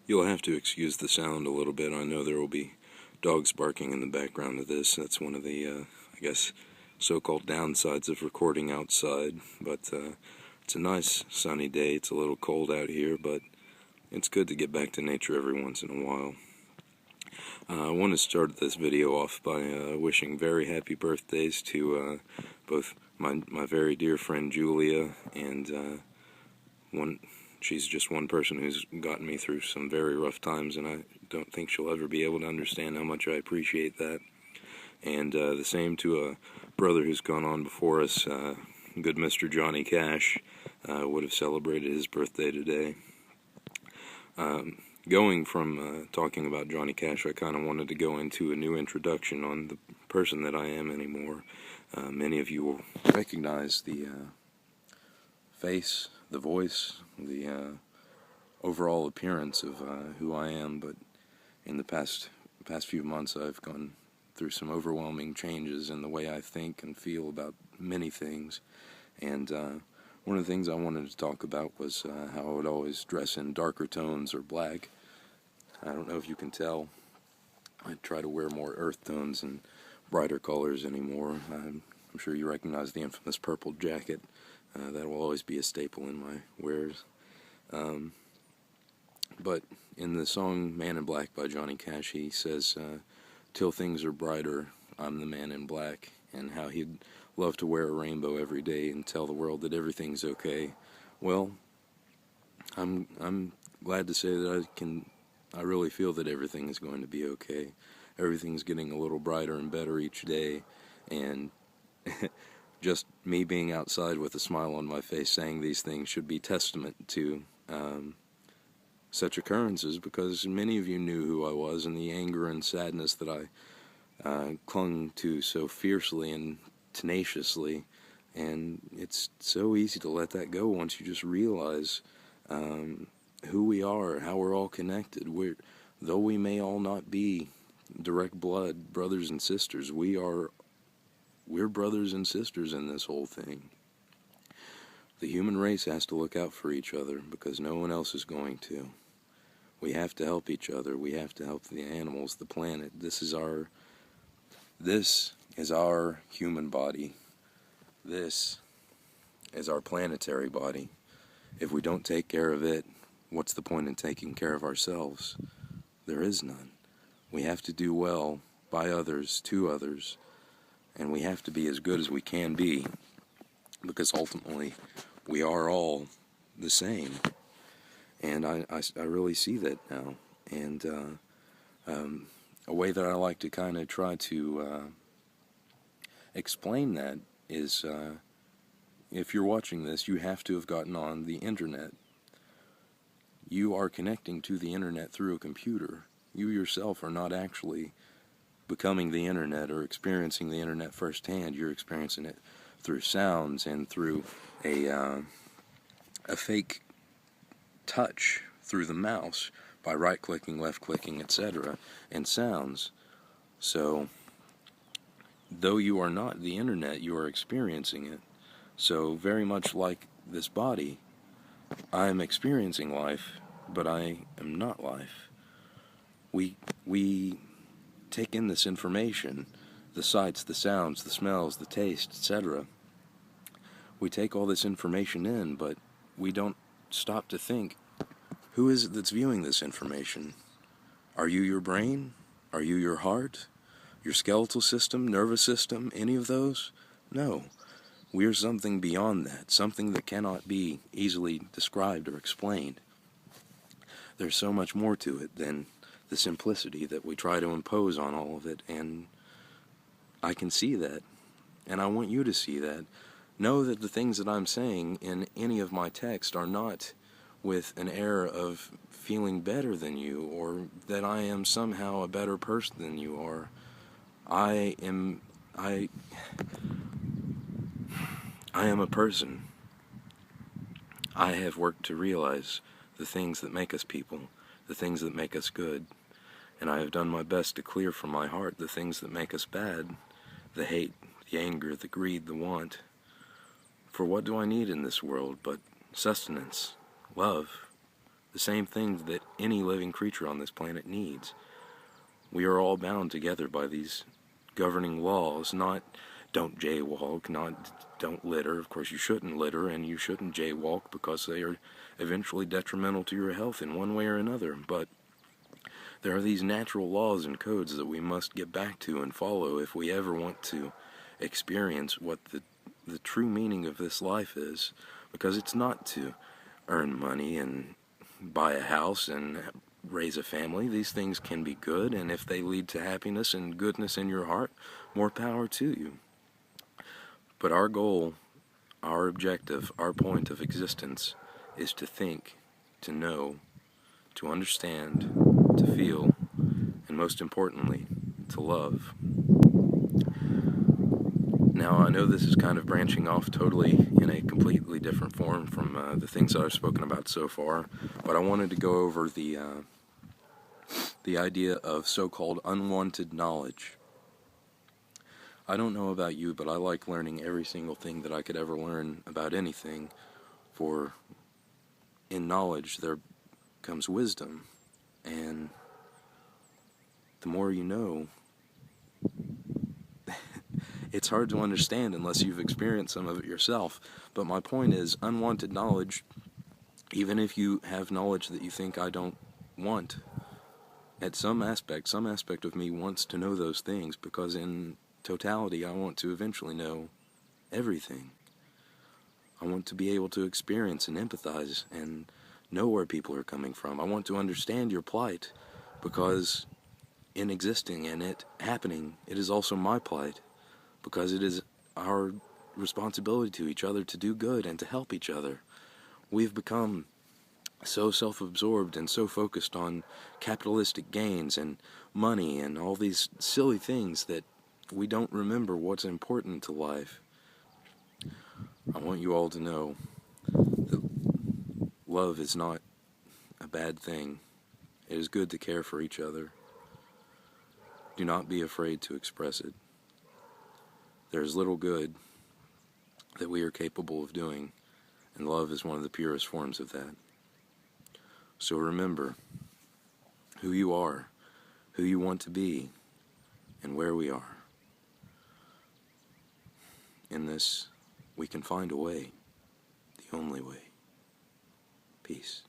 You'll have to excuse the sound a little bit. I know there will be dogs barking in the background of this. That's one of the, I guess, so-called downsides of recording outside. But it's a nice sunny day. It's a little cold out here, but it's good to get back to nature every once in a while. I want to start this video off by wishing very happy birthdays to both my very dear friend Julia and she's just one person who's gotten me through some very rough times, and I don't think she'll ever be able to understand how much I appreciate that. And the same to a brother who's gone on before us, good Mr. Johnny Cash, would have celebrated his birthday today. Going from talking about Johnny Cash, I kind of wanted to go into a new introduction on the person that I am anymore. Many of you will recognize the face, the voice, the overall appearance of who I am, but in the past few months I've gone through some overwhelming changes in the way I think and feel about many things, and one of the things I wanted to talk about was how I would always dress in darker tones or black. I don't know if you can tell, I try to wear more earth tones and brighter colors anymore. I'm sure you recognize the infamous purple jacket. That will always be a staple in my wares. But in the song Man in Black by Johnny Cash, he says, till things are brighter, I'm the man in black, and how he'd love to wear a rainbow every day and tell the world that everything's okay. Well, I'm glad to say that I really feel that everything is going to be okay. Everything's getting a little brighter and better each day, and just me being outside with a smile on my face saying these things should be testament to such occurrences, because many of you knew who I was, and the anger and sadness that I clung to so fiercely and tenaciously, and it's so easy to let that go once you just realize who we are, how we're all connected. Though we may all not be direct blood brothers and sisters, we're brothers and sisters in this whole thing. The human race has to look out for each other because no one else is going to. We have to help each other. We have to help the animals, the planet. This is our human body. This is our planetary body. If we don't take care of it, what's the point in taking care of ourselves? There is none. We have to do well by others, to others, and we have to be as good as we can be, because ultimately we are all the same. And I really see that now. And a way that I like to kind of try to explain that is, if you're watching this, you have to have gotten on the internet. You are connecting to the internet through a computer. You yourself are not actually becoming the internet or experiencing the internet firsthand. You're experiencing it through sounds and through a fake touch through the mouse by right-clicking, left-clicking, etc., and sounds. So, though you are not the internet, you are experiencing it. So, very much like this body, I am experiencing life, but I am not life. We take in this information, the sights, the sounds, the smells, the taste, etc. We take all this information in, but we don't stop to think, who is it that's viewing this information? Are you your brain? Are you your heart? Your skeletal system, nervous system, any of those? No. We are something beyond that, something that cannot be easily described or explained. There's so much more to it than the simplicity that we try to impose on all of it, and I can see that, and I want you to see that. Know that the things that I'm saying in any of my text are not with an air of feeling better than you, or that I am somehow a better person than you are. I am a person. I have worked to realize the things that make us people, the things that make us good, and I have done my best to clear from my heart the things that make us bad, the hate, the anger, the greed, the want. For what do I need in this world but sustenance, love, the same things that any living creature on this planet needs. We are all bound together by these governing laws, not don't jaywalk, not don't litter. Of course, you shouldn't litter and you shouldn't jaywalk because they are eventually detrimental to your health in one way or another. But there are these natural laws and codes that we must get back to and follow if we ever want to experience what the true meaning of this life is. Because it's not to earn money and buy a house and raise a family. These things can be good, and if they lead to happiness and goodness in your heart, more power to you. But our goal, our objective, our point of existence is to think, to know, to understand, to feel, and most importantly, to love. Now, I know this is kind of branching off totally in a completely different form from the things that I've spoken about so far, but I wanted to go over the idea of so-called unwanted knowledge. I don't know about you, but I like learning every single thing that I could ever learn about anything, for in knowledge there comes wisdom, and the more you know, it's hard to understand unless you've experienced some of it yourself. But my point is, unwanted knowledge, even if you have knowledge that you think I don't want, at some aspect of me wants to know those things, because in totality I want to eventually know everything. I want to be able to experience and empathize and know where people are coming from. I want to understand your plight, because in existing and it happening, it is also my plight, because it is our responsibility to each other to do good and to help each other. We've become so self-absorbed and so focused on capitalistic gains and money and all these silly things that we don't remember what's important to life. I want you all to know that love is not a bad thing. It is good to care for each other. Do not be afraid to express it. There is little good that we are capable of doing, and love is one of the purest forms of that. So remember who you are, who you want to be, and where we are. In this, we can find a way, the only way. Peace.